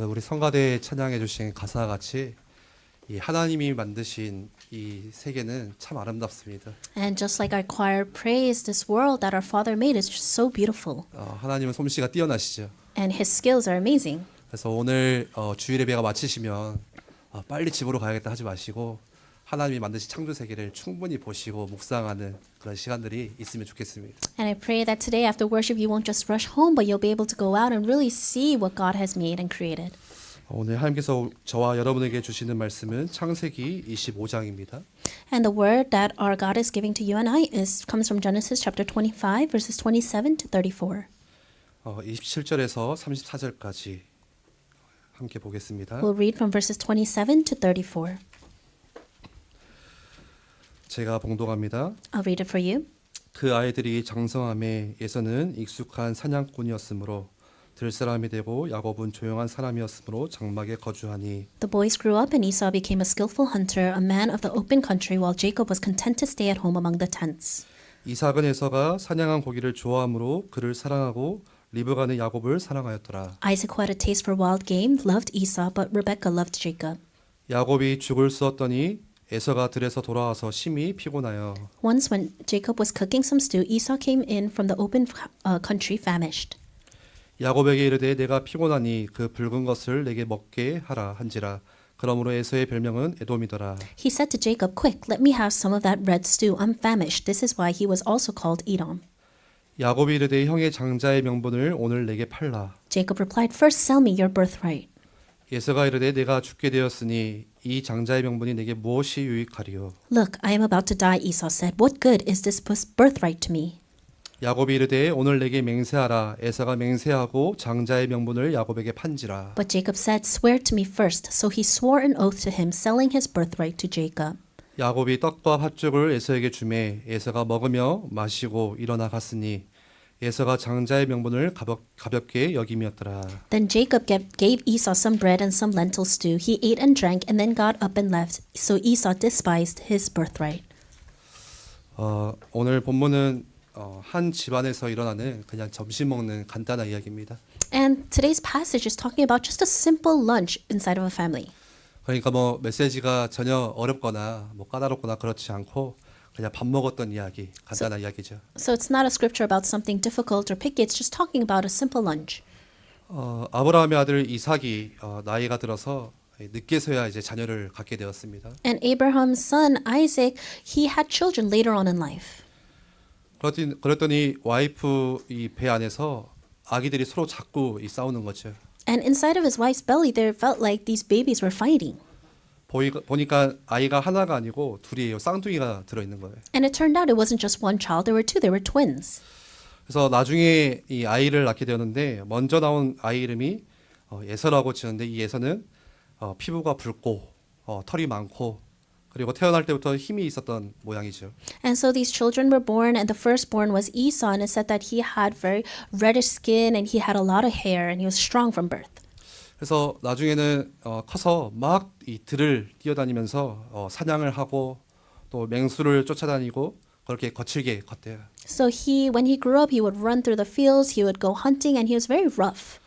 우리 성가대 찬양해 주신 가사와 같이 이 하나님이 만드신 이 세계는 참 아름답습니다. And just like our choir praised, this world that our Father made is just so beautiful. 하나님은 솜씨가 뛰어나시죠. And His skills are amazing. 그래서 오늘 주일 예배가 마치시면 빨리 집으로 가야겠다 하지 마시고 하나님이 만드신 창조 세계를 충분히 보시고 묵상하는 그런 시간들이 있으면 좋겠습니다. And I pray that today after worship you won't just rush home, but you'll be able to go out and really see what God has made and created. 오늘 하나님께서 저와 여러분에게 주시는 말씀은 창세기 25장입니다. And the word that our God is giving to you and I comes from Genesis chapter 25, verses 27 to 34. 27절에서 34절까지 함께 보겠습니다. We'll read from verses 27 to 34. 제가 봉독합니다. I'll read it for you. 그 아이들이 장성함에 에서는 익숙한 사냥꾼이었으므로 들사람이 되고 야곱은 조용한 사람이었으므로 장막에 거주하니 The boys grew up and Esau became a skillful hunter, a man of the open country, while Jacob was content to stay at home among the tents. 이삭은 에서가 사냥한 고기를 좋아함으로 그를 사랑하고 리브가는 야곱을 사랑하였더라. Isaac, who had a taste for wild game, loved Esau, but Rebekah loved Jacob. 야곱이 죽을 쑤었더니 에서가 들에서 돌아와서 심히 피곤하여 Once when Jacob was cooking some stew, Esau came in from the open country famished. 야곱에게 이르되 내가 피곤하니 그 붉은 것을 내게 먹게 하라 한지라. 그러므로 에서의 별명은 에돔이더라. He said to Jacob, "Quick, let me have some of that red stew. I'm famished." This is why he was also called Edom. 야곱이 이르되 형의 장자의 명분을 오늘 내게 팔라. Jacob replied, "First sell me your birthright." 에서가 이르되 내가 죽게 되었으니 이 장자의 명분이 내게 무엇이 유익하리요. Look, I am about to die, Esau said. What good is this birthright to me? 야곱이 이르되 오늘 내게 맹세하라. 에서가 맹세하고 장자의 명분을 야곱에게 판지라. But Jacob said, "Swear to me first." So he swore an oath to him, selling his birthright to Jacob. 야곱이 떡과 팥죽을 에서에게 주매 에서가 먹으며 마시고 일어나 갔으니 에서가 장자의 명분을 가볍게 여김이었더라. Then Jacob gave Esau some bread and some lentil stew. He ate and drank and then got up and left. So Esau despised his birthright. 오늘 본문은 한 집안에서 일어나는 그냥 점심 먹는 간단한 이야기입니다. And today's passage is talking about just a simple lunch inside of a family. 그러니까 뭐 메시지가 전혀 어렵거나 뭐 까다롭거나 그렇지 않고 그냥 밥 먹었던 이야기, 간단한 이야기죠. So it's not a scripture about something difficult or picky. It's just talking about a simple lunch. 아브라함의 아들 이삭이 나이가 들어서 늦게서야 이제 자녀를 갖게 되었습니다. And Abraham's son Isaac, he had children later on in life. 그랬더니 와이프 이 배 안에서 아기들이 서로 자꾸 싸우는 거죠. And inside of his wife's belly, there felt like these babies were fighting. 보니까 아이가 하나가 아니고 둘이에요. 쌍둥이가 들어있는 거예요. And it turned out it wasn't just one child, there were two, they were twins. 그래서 나중에 이 아이를 낳게 되었는데 먼저 나온 아이 이름이 예서라고 지었는데 이 예서는 피부가 붉고 털이 많고 그리고 태어날 때부터 힘이 있었던 모양이죠. And so these children were born, and the firstborn was Esau, and it said that he had very reddish skin and he had a lot of hair and he was strong from birth. 그래서 나중에는 커서 막 이 들을 뛰어다니면서 사냥을 하고 또 맹수를 쫓아다니고 그렇게 거칠게 컸대요. So when he grew up, he would run through the fields, he would go hunting, and he was very rough.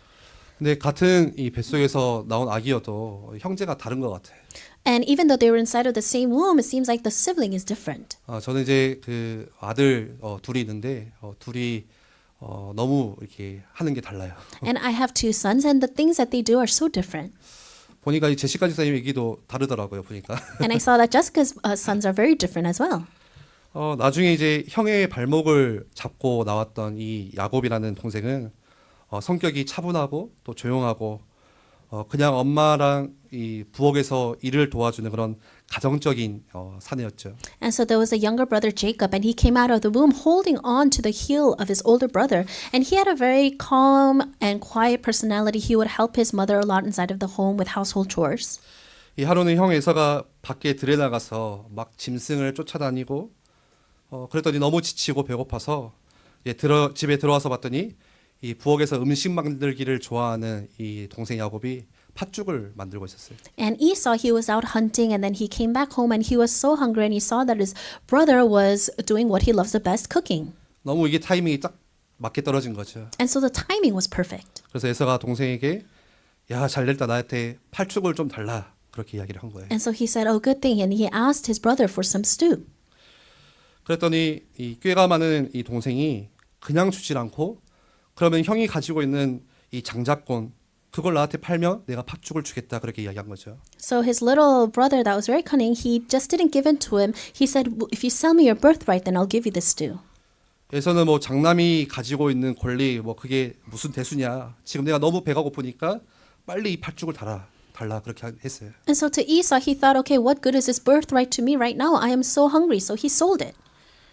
근데 같은 이 뱃속에서 나온 아기여도 형제가 다른 것 같아요. And even though they were inside of the same womb, it seems like the sibling is different. 저는 이제 그 아들 둘이 있는데 둘이 너무 이렇게 하는 게 달라요. And I have two sons, and the things that they do are so different. 보니까 이 제시카 지사님 얘기도 다르더라고요. 보니까. And I saw that Jessica's sons are very different as well. 나중에 이제 형의 발목을 잡고 나왔던 이 야곱이라는 동생은 성격이 차분하고 또 조용하고 그냥 엄마랑 이 부엌에서 일을 도와주는 그런 가정적인 사내였죠. And so there was a younger brother, Jacob, and he came out of the womb holding on to the heel of his older brother. And he had a very calm and quiet personality. He would help his mother a lot inside of the home with household chores. 이 하루는 형 에서가 밖에 들에 나가서 막 짐승을 쫓아다니고 그랬더니 너무 지치고 배고파서 집에 들어와서 봤더니 이 부엌에서 음식 만들기를 좋아하는 이 동생 야곱이 팥죽을 만들고 있었어요. And Esau, he was out hunting, and then he came back home, and he was so hungry, and he saw that his brother was doing what he loves the best, cooking. 너무 이게 타이밍이 딱 맞게 떨어진 거죠. And so the timing was perfect. 그래서 에서가 동생에게 야, 잘 됐다. 나한테 팔죽을 좀 달라. 그렇게 이야기를 한 거예요. And so he said, oh, good thing. And he asked his brother for some stew. 그랬더니 이 꾀가 많은 이 동생이 그냥 주질 않고 그러면 형이 가지고 있는 이 장자권 그걸 나한테 팔면 내가 팥죽을 주겠다 그렇게 이야기한 거죠. So his little brother that was very cunning, he just didn't give in to him. He said, if you sell me your birthright, then I'll give you this stew. 에서는 뭐 장남이 가지고 있는 권리 뭐 그게 무슨 대수냐. 지금 내가 너무 배가 고프니까 빨리 이 팥죽을 달라 그렇게 했어요. And so to Esau, he thought, okay, what good is this birthright to me right now? I am so hungry. So he sold it.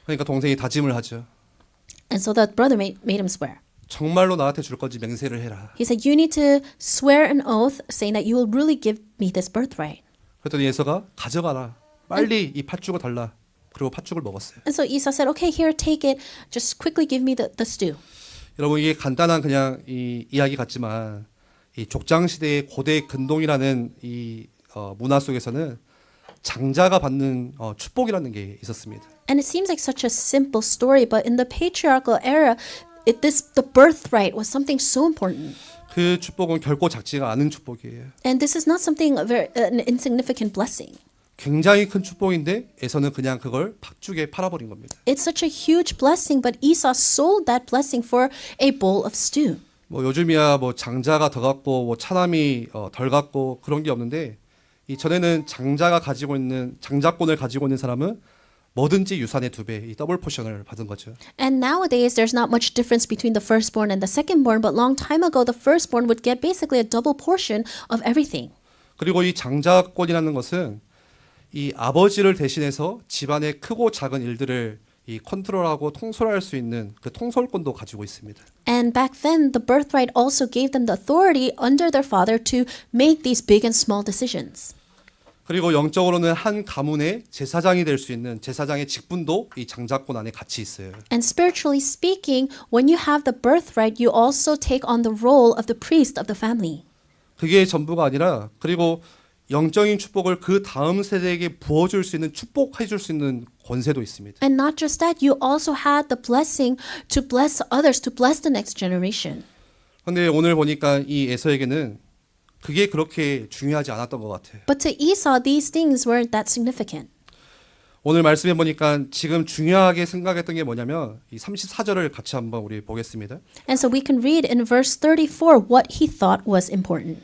그러니까 동생이 다짐을 하죠. And so the brother made him swear. 정말로 나한테 줄 건지 맹세를 해라. He said, you need to swear an oath saying that you will really give me this birthright. 그랬더니 에서가 가져가라. 빨리 이 팥죽을 달라. 그리고 팥죽을 먹었어요. And so Esau said, okay, here, take it. Just quickly give me the stew. 여러분 이게 간단한 그냥 이 이야기 같지만 이 족장 시대의 고대 근동이라는 이 문화 속에서는 장자가 받는 축복이라는 게 있었습니다. And it seems like such a simple story, but in the patriarchal era, the birthright was something so important. 그 축복은 결코 작지가 않은 축복이에요. And this is not something an insignificant blessing. 굉장히 큰 축복인데 에서는 그냥 그걸 팥죽에 팔아버린 겁니다. It's such a huge blessing, but Esau sold that blessing for a bowl of stew. 뭐 요즘이야 뭐 장자가 더 갖고 뭐 차남이 덜 갖고 그런 게 없는데 이 전에는 장자가 가지고 있는 장자권을 가지고 있는 사람은 뭐든지 유산의 2배, 이 더블 포션을 받은 거죠. And nowadays, there's not much difference between the firstborn and the secondborn, but long time ago, the firstborn would get basically a double portion of everything. 그리고 이 장자권이라는 것은 이 아버지를 대신해서 집안의 크고 작은 일들을 이 컨트롤하고 통솔할 수 있는 그 통솔권도 가지고 있습니다. And back then, the birthright also gave them the authority under their father to make these big and small decisions. 그리고 영적으로는 한 가문의 제사장이 될 수 있는 제사장의 직분도 이 장자권 안에 같이 있어요. And spiritually speaking, when you have the birthright, you also take on the role of the priest of the family. 그게 전부가 아니라 그리고 영적인 축복을 그 다음 세대에게 부어줄 수 있는 축복해줄 수 있는 권세도 있습니다. And not just that, you also had the blessing to bless others, to bless the next generation. 그런데 오늘 보니까 이 에서에게는 그게 그렇게 중요하지 않았던 것 같아요. But to Esau, these things weren't that significant. 오늘 말씀해 보니까 지금 중요하게 생각했던 게 뭐냐면 이 34절을 같이 한번 우리 보겠습니다. And so we can read in verse 34 what he thought was important.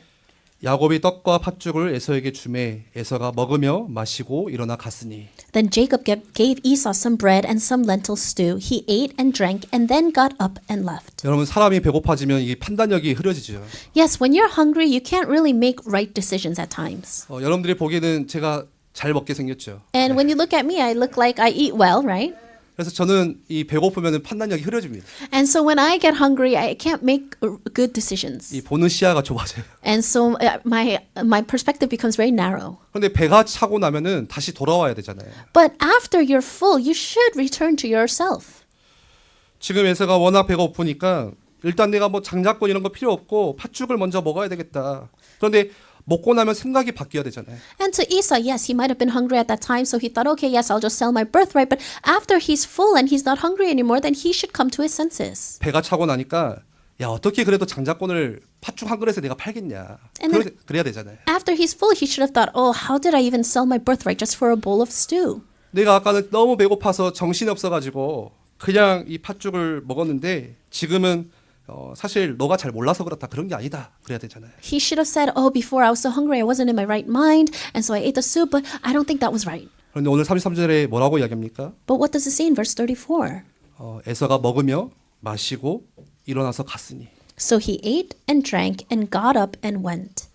야곱이 떡과 팥죽을 에서에게 주매 에서가 먹으며 마시고 일어나 갔으니. Then Jacob gave Esau some bread and some lentil stew. He ate and drank and then got up and left. 여러분 사람이 배고파지면 이 판단력이 흐려지죠. Yes, when you're hungry, you can't really make right decisions at times. 여러분들이 보기에는 제가 잘 먹게 생겼죠. And when you look at me, I look like I eat well, right? 그래서 저는 이 배고프면 판단력이 흐려집니다. And so when I get hungry, I can't make good decisions. 이 보는 시야가 좁아져요. And so my perspective becomes very narrow. 그런데 배가 차고 나면은 다시 돌아와야 되잖아요. But after you're full, you should return to yourself. 지금 에서가 워낙 배가 고프니까 일단 내가 뭐 장자권 이런 거 필요 없고 팥죽을 먼저 먹어야 되겠다. 그런데 먹고 나면 생각이 바뀌어야 되잖아요. And to Esau, yes, he might have been hungry at that time, so he thought, okay, yes, I'll just sell my birthright. But after he's full and he's not hungry anymore, then he should come to his senses. 배가 차고 나니까 야 어떻게 그래도 장자권을 팥죽 한 그릇에 내가 팔겠냐. 그래야 되잖아요. After he's full, he should have thought, oh, how did I even sell my birthright just for a bowl of stew? 내가 아까는 너무 배고파서 정신이 없어가지고 그냥 이 팥죽을 먹었는데 지금은 사실 너가 잘 몰라서 그렇다 그런 게 아니다 그래야 되잖아요. He should have said, oh, before I was so hungry, I wasn't in my right mind, and so I ate the soup, but I don't think that was right. 그런데 오늘 33절에 뭐라고 이야기합니까? But what does it say in verse 34? 에서가 먹으며 마시고 일어나서 갔으니. So he ate and drank and got up and went.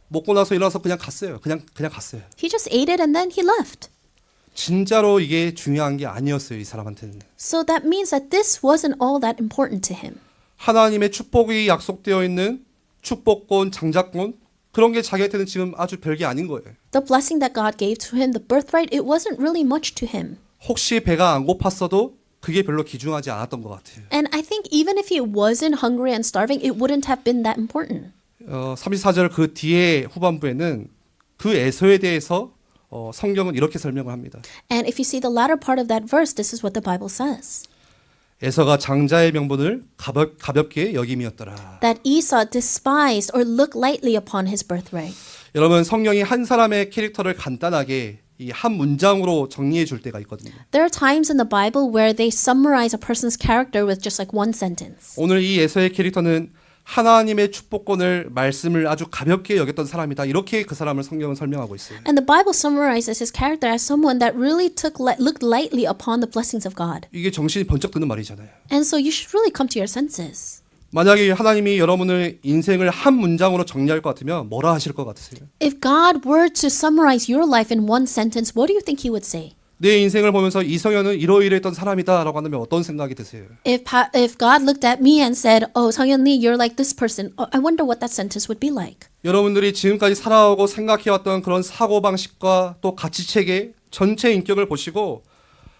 먹고 나서 일어나서 그냥 갔어요. 그냥 갔어요. He just ate it and then he left. 진짜로 이게 중요한 게 아니었어요, 이 사람한테는. So that means that this wasn't all that important to him. 하나님의 축복이 약속되어 있는 축복권, 장자권 그런 게 자기한테는 지금 아주 별게 아닌 거예요. The blessing that God gave to him, the birthright, it wasn't really much to him. 혹시 배가 안 고팠어도 그게 별로 귀중하지 않았던 것 같아요. And I think even if he wasn't hungry and starving, it wouldn't have been that important. 34절 그 뒤에 후반부에는 그 에서에 대해서 성경은 이렇게 설명을 합니다. And if you see the latter part of that verse, this is what the Bible says. 에서가 장자의 명분을 가볍게 여김이었더라. that Esau despised or looked lightly upon his birthright. 여러분 성령이 한 사람의 캐릭터를 간단하게 이 한 문장으로 정리해 줄 때가 있거든요. There are times in the Bible where they summarize a person's character with just like one sentence. 오늘 이 에서의 캐릭터는 하나님의 축복권을 말씀을 아주 가볍게 여겼던 사람이다. 이렇게 그 사람을 성경은 설명하고 있어요. And the Bible summarizes his character as someone that really looked lightly upon the blessings of God. 이게 정신이 번쩍 드는 말이잖아요. And so you should really come to your senses. 만약에 하나님이 여러분의 인생을 한 문장으로 정리할 것 같으면 뭐라 하실 것 같으세요? If God were to summarize your life in one sentence, what do you think he would say? 내 인생을 보면서 이성현은 이러이러했던 사람이다라고 한다면 어떤 생각이 드세요? If God looked at me and said, "Oh, Sung-Hyun Lee, you're like this person," I wonder what that sentence would be like. 여러분들이 지금까지 살아오고 생각해왔던 그런 사고방식과 또 가치체계 전체 인격을 보시고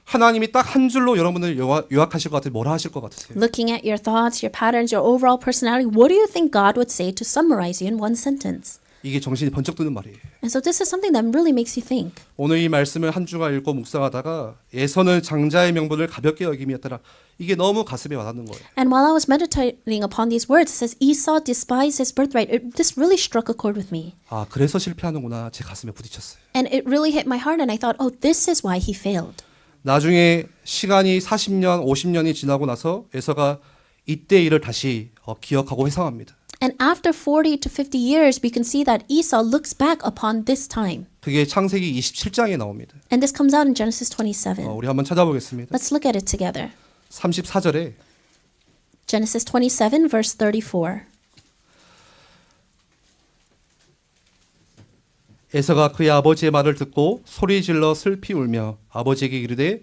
하나님이 딱 한 줄로 여러분을 요약하실 것 같으면 뭐라 하실 것 같으세요? Looking at your thoughts, your patterns, your overall personality, what do you think God would say to summarize you in one sentence? 이게 정신이 번쩍 드는 말이에요. And so this is something that really makes you think. 오늘 이 말씀을 한 주간 읽고 묵상하다가 에서는 장자의 명분을 가볍게 여김이었더라. 이게 너무 가슴에 와닿는 거예요. And while I was meditating upon these words, it says Esau despised his birthright. This really struck a chord with me. 아, 그래서 실패하는구나. 제 가슴에 부딪혔어요. And it really hit my heart and I thought, oh, this is why he failed. 나중에 시간이 40년, 50년이 지나고 나서 에서가 이때 일을 다시 기억하고 회상합니다. And after 40 to 50 years, we can see that Esau looks back upon this time. 그게 창세기 27장에 나옵니다. And this comes out in Genesis 27. 우리 한번 찾아보겠습니다. Let's look at it together. 34절에 Genesis 27, verse 34. 에서가 그의 아버지의 말을 듣고 소리질러 슬피 울며 아버지에게 이르되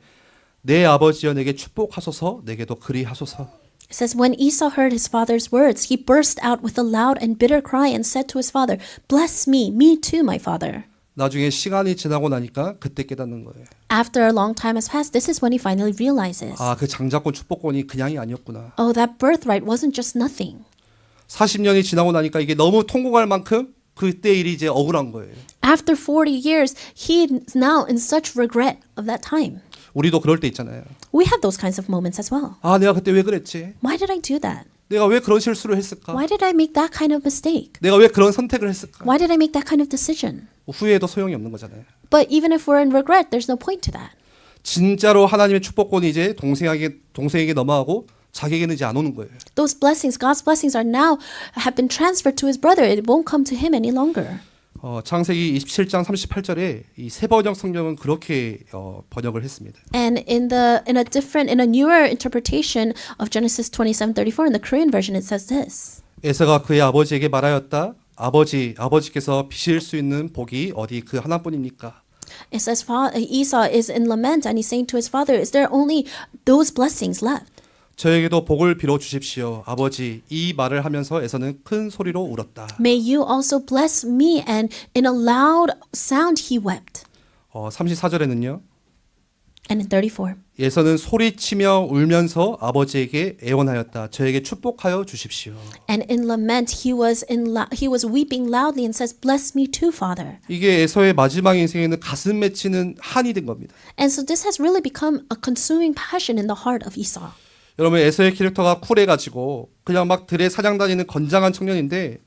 내 아버지여 내게 축복하소서 내게도 그리하소서. It says, when Esau heard his father's words, he burst out with a loud and bitter cry and said to his father, "Bless me too, my father." 나중에 시간이 지나고 나니까 그때 깨닫는 거예요. After a long time has passed, this is when he finally realizes, 아, 그 장자권 축복권이 그냥이 아니었구나. oh, that birthright wasn't just nothing. 40년이 지나고 나니까 이게 너무 통곡할 만큼 그때 일이 이제 억울한 거예요. After 40 years, he is now in such regret of that time. 우리도 그럴 때 있잖아요. We have those kinds of moments as well. 아, 내가 그때 왜 그랬지? Why did I do that? 내가 왜 그런 실수를 했을까? Why did I make that kind of mistake? 내가 왜 그런 선택을 했을까? Why did I make that kind of decision? 후회해도 소용이 없는 거잖아요. But even if we're in regret, there's no point to that. 진짜로 하나님의 축복권이 이제 동생에게 넘어가고 자기에게는 이제 안 오는 거예요. Those blessings, God's blessings are now have been transferred to his brother. It won't come to him any longer. 창세기 27장 38절에 이 세번역 성경은 그렇게 번역을 했습니다. And in a newer interpretation of Genesis 27:34 in the Korean version, it says this. 에서가 그의 아버지에게 말하였다. 아버지께서 비실 수 있는 복이 어디 그 하나뿐입니까? It says Esau is in lament and he's saying to his father, is there only those blessings left? 저에게도 복을 빌어 주십시오. 아버지, 이 말을 하면서 에서는 큰 소리로 울었다. May you also bless me. And in a loud sound he wept. 34절에는요. And in 34. 에서는 소리치며 울면서 아버지에게 애원하였다. 저에게 축복하여 주십시오. And in lament he was weeping loudly and says, "Bless me too, Father." 이게 에서의 마지막 인생에는 가슴 맺히는 한이 된 겁니다. And so this has really become a consuming passion in the heart of Esau. 여러분 에서의 캐릭터가 쿨해가지고 그냥 막 들에 사냥 다니는 건장한 청년인데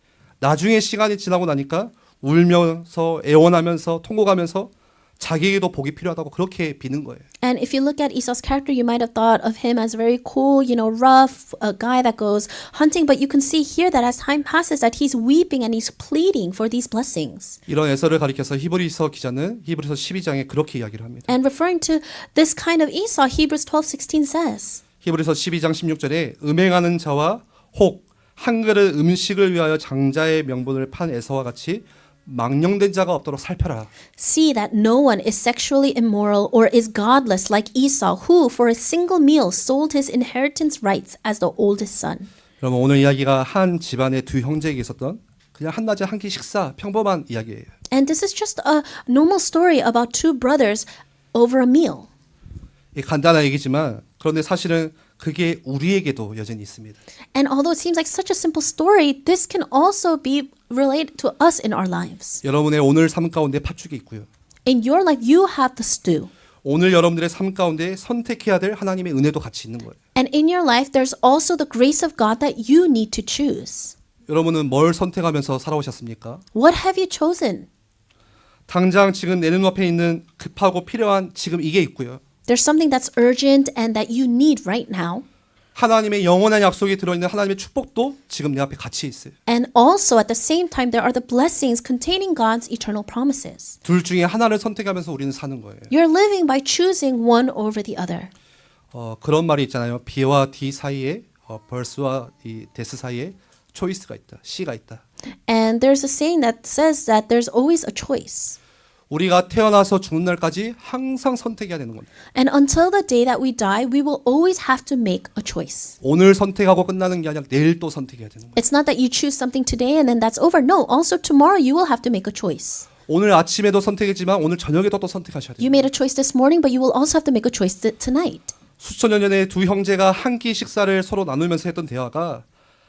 나중에 시간이 지나고 나니까 울면서 애원하면서 통곡하면서 자기에게도 복이 필요하다고 그렇게 비는 거예요. And if you look at Esau's character, you might have thought of him as very cool, rough, a guy that goes hunting. But you can see here that as time passes, that he's weeping and he's pleading for these blessings. 이런 에서를 가리켜서 히브리서 기자는 히브리서 12장에 그렇게 이야기를 합니다. And referring to this kind of Esau, Hebrews 12:16 says. 히브리서 12장 16절에 음행하는 자와 혹 한 그릇 음식을 위하여 장자의 명분을 판 에서와 같이 망령된 자가 없도록 살펴라. See that no one is sexually immoral or is godless like Esau, who for a single meal sold his inheritance rights as the oldest son. 여러분 오늘 이야기가 한 집안의 두 형제에게 있었던 그냥 한낮에 한 끼 식사 평범한 이야기예요. And this is just a normal story about two brothers over a meal. 간단한 얘기지만 그런데 사실은 그게 우리에게도 여전히 있습니다. And although it seems like such a simple story, this can also be related to us in our lives. 여러분의 오늘 삶 가운데 팥죽이 있고요. In your life, you have the stew. 오늘 여러분들의 삶 가운데 선택해야 될 하나님의 은혜도 같이 있는 거예요. And in your life, there's also the grace of God that you need to choose. 여러분은 뭘 선택하면서 살아오셨습니까? What have you chosen? 당장 지금 내 눈앞에 있는 급하고 필요한 지금 이게 있고요. There's something that's urgent and that you need right now. 하나님의 영원한 약속이 들어있는 하나님의 축복도 지금 내 앞에 같이 있어요. And also at the same time, there are the blessings containing God's eternal promises. 둘 중에 하나를 선택하면서 우리는 사는 거예요. You're living by choosing one over the other. 그런 말이 있잖아요. B와 D 사이에 벌스와 이 데스 사이에 초이스가 있다. C가 있다. And there's a saying that says that there's always a choice. 우리가 태어나서 죽는 날까지 항상 선택해야 되는 겁니다. And until the day that we die, we will always have to make a choice. 오늘 선택하고 끝나는 게 아니라 내일 또 선택해야 되는 거예요. It's not that you choose something today and then that's over. No, also tomorrow you will have to make a choice. 오늘 아침에도 선택했지만 오늘 저녁에도 또 선택하셔야 돼요. You made a choice this morning, but you will also have to make a choice tonight. 수천 년 전에 두 형제가 한 끼 식사를 서로 나누면서 했던 대화가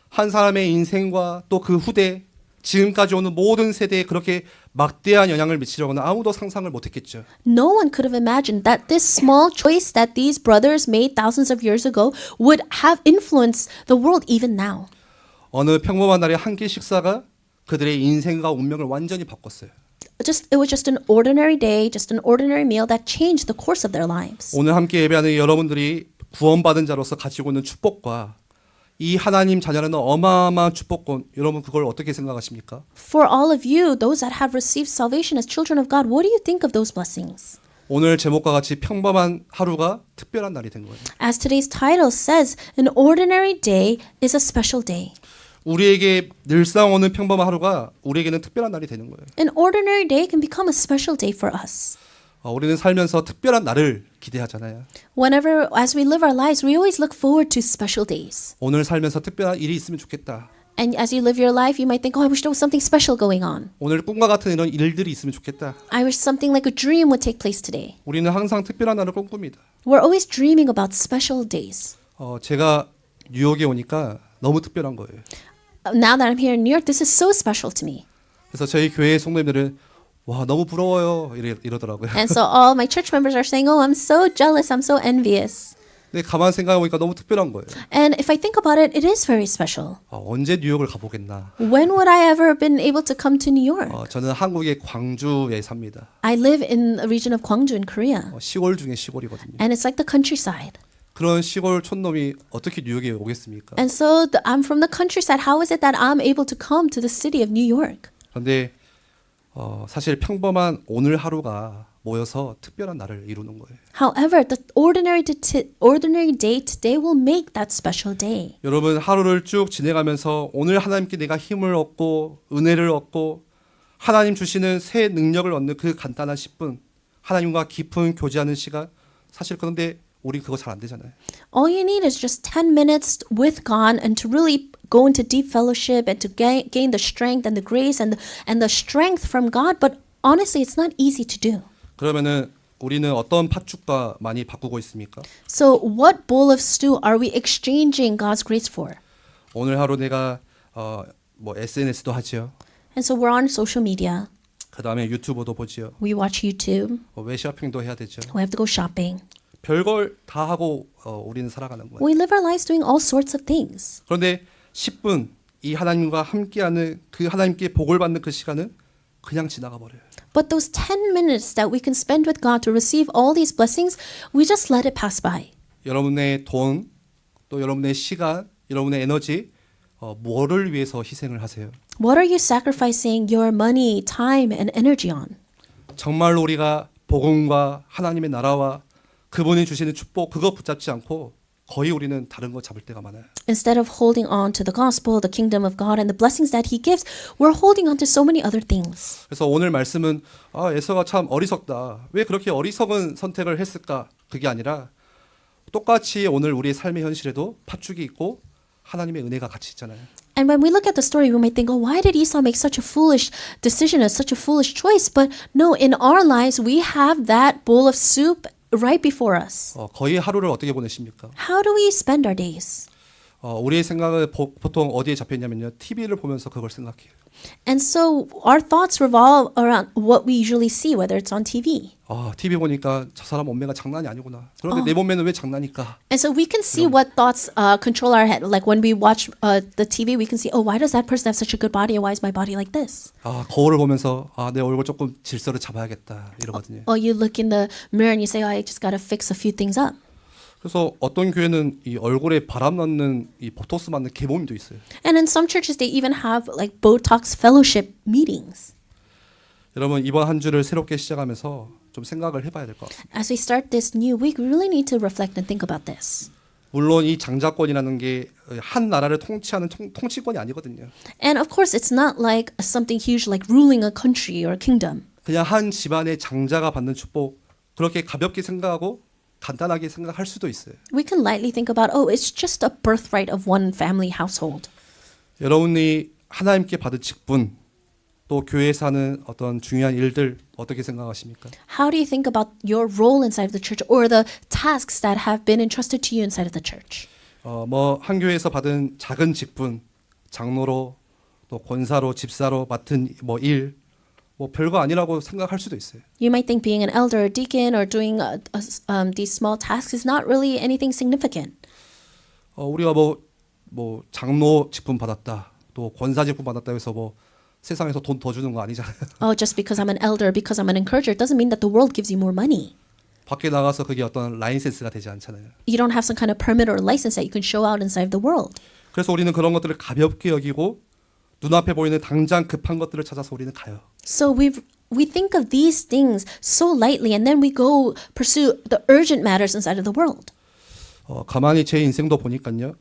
한 사람의 인생과 또 그 후대 지금까지 오는 모든 세대에 그렇게 막대한 영향을 미치려고는 아무도 상상을 못했겠죠. No one could have imagined that this small choice that these brothers made thousands of years ago would have influenced the world even now. 어느 평범한 날의 한 끼 식사가 그들의 인생과 운명을 완전히 바꿨어요. It was just an ordinary day, just an ordinary meal that changed the course of their lives. 오늘 함께 예배하는 여러분들이 구원받은 자로서 가지고 있는 축복과 이 하나님 자녀라는 어마어마한 축복권, 여러분 그걸 어떻게 생각하십니까? For all of you, those that have received salvation as children of God, what do you think of those blessings? 오늘 제목과 같이 평범한 하루가 특별한 날이 된 거예요. As today's title says, an ordinary day is a special day. 우리에게 늘상 오는 평범한 하루가 우리에게는 특별한 날이 되는 거예요. An ordinary day can become a special day for us. 우리는 살면서 특별한 날을 기대하잖아요. Whenever, as we live our lives, we always look forward to special days. 오늘 살면서 특별한 일이 있으면 좋겠다. And as you live your life, you might think, oh, I wish there was something special going on. 오늘 꿈과 같은 이런 일들이 있으면 좋겠다. I wish something like a dream would take place today. 우리는 항상 특별한 날을 꿈꿉니다. We're always dreaming about special days. 제가 뉴욕에 오니까 너무 특별한 거예요. Now that I'm here in New York, this is so special to me. 그래서 저희 교회 성도님들은 와 너무 부러워요 이러더라고요. And so all my church members are saying, oh, I'm so jealous, I'm so envious. 근데 가만 생각해보니까 너무 특별한 거예요. And if I think about it, it is very special. 언제 뉴욕을 가보겠나. When would I ever have been able to come to New York? 저는 한국의 광주에 삽니다. I live in the region of Gwangju in Korea. 시골 중에 시골이거든요. And it's like the countryside. 그런 시골 촌놈이 어떻게 뉴욕에 오겠습니까? And so I'm from the countryside. How is it that I'm able to come to the city of New York? 그런데 사실 평범한 오늘 하루가 모여서 특별한 날을 이루는 거예요. However, the ordinary day today will make that special day. 여러분 하루를 쭉 지내가면서 오늘 하나님께 내가 힘을 얻고 은혜를 얻고 하나님 주시는 새 능력을 얻는 그 간단한 10분 하나님과 깊은 교제하는 시간 사실 그런데 우리 그거 잘 안 되잖아요. All you need is just 10 minutes with God and to really go into deep fellowship and to gain the strength and the grace and the strength from God. But honestly, it's not easy to do. 그러면은 우리는 어떤 팥죽과 많이 바꾸고 있습니까? So what bowl of stew are we exchanging God's grace for? 오늘 하루 내가 SNS도 하지요. And so we're on social media. 그 다음에 유튜브도 보지요. We watch YouTube. 웹쇼핑도 해야 되죠. We have to go shopping. 별걸 다 하고 우리는 살아가는 거예요. We live our lives doing all sorts of things. 그런데 10분 이 하나님과 함께하는 그 하나님께 복을 받는 그 시간은 그냥 지나가 버려요. But those 10 minutes that we can spend with God to receive all these blessings, we just let it pass by. 여러분의 돈, 또 여러분의 시간, 여러분의 에너지 뭐를 위해서 희생을 하세요? What are you sacrificing your money, time, and energy on? 정말로 우리가 복음과 하나님의 나라와 그분이 주시는 축복 그거 붙잡지 않고 거의 우리는 다른 거 잡을 때가 많아요. Instead of holding on to the gospel, the kingdom of God, and the blessings that He gives, we're holding on to so many other things. 그래서 오늘 말씀은 에서가 참 어리석다. 왜 그렇게 어리석은 선택을 했을까? 그게 아니라 똑같이 오늘 우리의 삶의 현실에도 팥죽이 있고 하나님의 은혜가 같이 있잖아요. And when we look at the story, we might think, oh, why did Esau make such a foolish decision, such a foolish choice? But no, in our lives, we have that bowl of soup right before us. 거의 하루를 어떻게 보내십니까? How do we spend our days? 우리의 생각은 보통 어디에 잡혀있냐면요. TV를 보면서 그걸 생각해요. And so our thoughts revolve around what we usually see, whether it's on TV. TV 보니까 저 사람 몸매가 장난이 아니구나. 그런데 내 몸매는 왜 장난일까? And so we can see what thoughts control our head. Like when we watch the TV, we can see, oh, why does that person have such a good body, and why is my body like this? 거울을 보면서 내 얼굴 조금 질서를 잡아야겠다 이러거든요. Or you look in the mirror and you say, oh, I just gotta fix a few things up. 그래서 어떤 교회는 이 얼굴에 바람 넣는 이 보톡스 맞는 개모임도 있어요. And in some churches, they even have like Botox fellowship meetings. 여러분 이번 한 주를 새롭게 시작하면서 좀 생각을 해봐야 될 것 같습니다. As we start this new week, we really need to reflect and think about this. 물론 이 장자권이라는 게 한 나라를 통치하는 통치권이 아니거든요. And of course, it's not like something huge like ruling a country or a kingdom. 그냥 한 집안의 장자가 받는 축복 그렇게 가볍게 생각하고 간단하게 생각할 수도 있어요. We can lightly think about, oh, it's just a birthright of one family household. 여러분이 하나님께 받은 직분 또 교회에서 하는 어떤 중요한 일들 어떻게 생각하십니까? How do you think about your role inside of the church or the tasks that have been entrusted to you inside of the church? 한 교회에서 받은 작은 직분, 장로로 또 권사로 집사로 맡은 일 별거 아니라고 생각할 수도 있어요. You might think being an elder or deacon or doing these small tasks is not really anything significant. 우리가 장로 직분 받았다, 또 권사 직분 받았다 해서 세상에서 돈 더 주는 거 아니잖아요. Oh, just because I'm an elder, because I'm an encourager, doesn't mean that the world gives you more money. 밖에 나가서 그게 어떤 라이센스가 되지 않잖아요. You don't have some kind of permit or license that you can show out inside of the world. 그래서 우리는 그런 것들을 가볍게 여기고 눈앞에 보이는 당장 급한 것들을 찾아서 우리는 가요. So we think of these things so lightly, and then we go pursue the urgent matters inside of the world. 가만히 제 인생도 보니까요,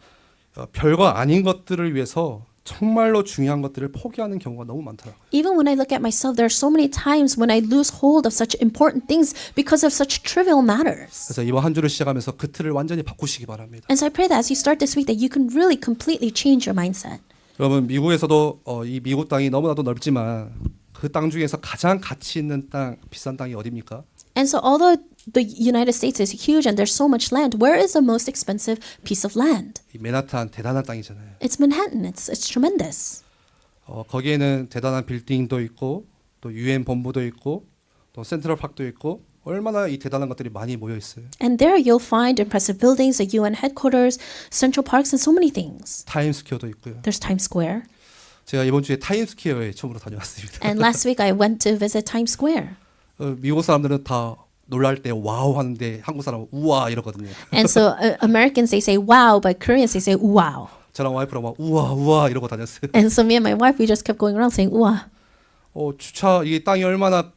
별거 아닌 것들을 위해서 정말로 중요한 것들을 포기하는 경우가 너무 많더라고요. Even when I look at myself, there are so many times when I lose hold of such important things because of such trivial matters. 그래서 이번 한 주를 시작하면서 그 틀을 완전히 바꾸시기 바랍니다. And so I pray that as you start this week, that you can really completely change your mindset. 여러분 미국에서도 이 미국 땅이 너무나도 넓지만 그 땅 중에서 가장 가치 있는 땅, 비싼 땅이 어디입니까? And so although the United States is huge and there's so much land, where is the most expensive piece of land? 이 맨하탄 대단한 땅이잖아요. It's Manhattan. It's tremendous. 거기에는 대단한 빌딩도 있고 또 유엔 본부도 있고 또 센트럴 파크도 있고 얼마나 이 대단한 것들이 많이 모여 있어요. And there you'll find impressive buildings, a UN headquarters, Central Parks, and so many things. 타임스퀘어도 있고요. There's Times Square. 제가 이번 주에 타임스퀘어에 처음으로 다녀왔습니다. And last week I went to visit Times Square. 미국 사람들은 다 놀랄 때 와우 하는데 한국 사람은 우와 이러거든요. And so Americans, they say wow, but Koreans, they say wow. 저랑 와이프랑 막 우와 우와 이러고 다녔어요. And so me and my wife, we just kept going around saying 우와. 주차 이게 땅이 얼마나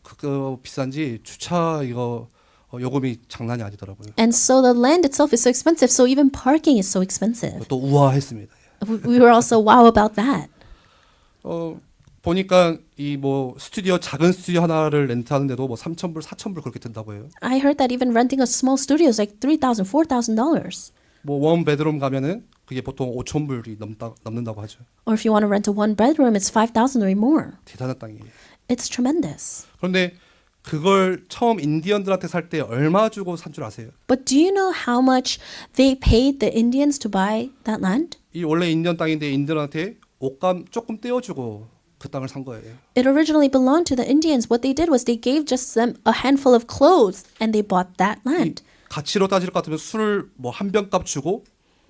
비싼지 주차 이거 요금이 장난이 아니더라고요. And so the land itself is so expensive, so even parking is so expensive. 또 우아했습니다. We were also wow about that. 보니까 이 스튜디오 작은 스튜디오 하나를 렌트하는데도 3,000불, 4,000불 그렇게 든다고 해요. I heard that even renting a small studio is like $3,000, $4,000. 원 베드룸 가면은 그게 보통 5,000불이 넘는다고 하죠. Or if you want to rent a one bedroom, it's $5,000 or more. 대단한 땅이에요. It's tremendous. 그런데 그걸 처음 인디언들한테 살 때 얼마 주고 산 줄 아세요? But do you know how much they paid the Indians to buy that land? 이 원래 인디언 땅인데 인디언한테 옷감 조금 떼어주고 그 땅을 산 거예요. It originally belonged to the Indians. What they did was they gave just them a handful of clothes and they bought that land. 가치로 따질 것 같으면 술을 한 병값 주고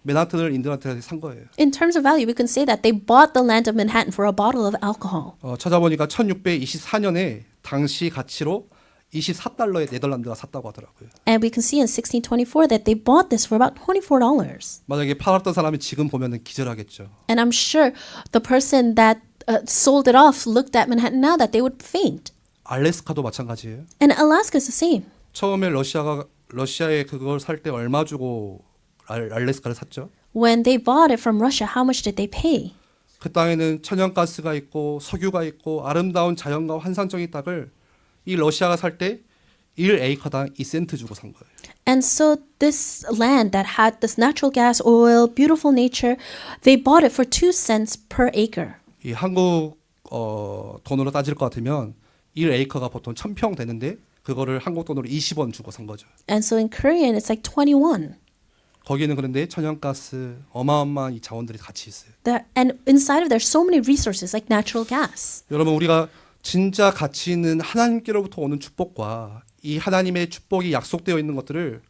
맨하튼을 인디언한테 산 거예요. In terms of value, we can say that they bought the land of Manhattan for a bottle of alcohol. 찾아보니까 1624년에 당시 가치로 24달러에 네덜란드가 샀다고 하더라고요. And we can see in 1624 that they bought this for about $24. 만약에 팔았던 사람이 지금 보면은 기절하겠죠. And I'm sure the person that sold it off looked at Manhattan now that they would faint. 알래스카도 마찬가지예요. And Alaska is the same. 처음에 러시아에 그걸 살 때 얼마 주고 알래스카를 샀죠? When they bought it from Russia, how much did they pay? 그 땅에는 천연가스가 있고 석유가 있고 아름다운 자연과 환상적인 땅을 이 러시아가 살 때 1에이커당 2센트 주고 산 거예요. And so this land that had this natural gas, oil, beautiful nature, they bought it for 2 cents per acre. 이 한국 돈으로 따질 것 같으면 1에이커가 보통 1,000평 되는데 그거를 한국 돈으로 20원 주고 산 거죠. And so in Korean, it's like 21. 거기는 그런데 천연가스 어마어마한 이 자원들이 같이 있어요. And inside of there, so many resources like natural gas. 여러분 우리가 진짜 가치 있는 하나님께로부터 오는 축복과 이 하나님의 축복이 약속되어 있는 것들을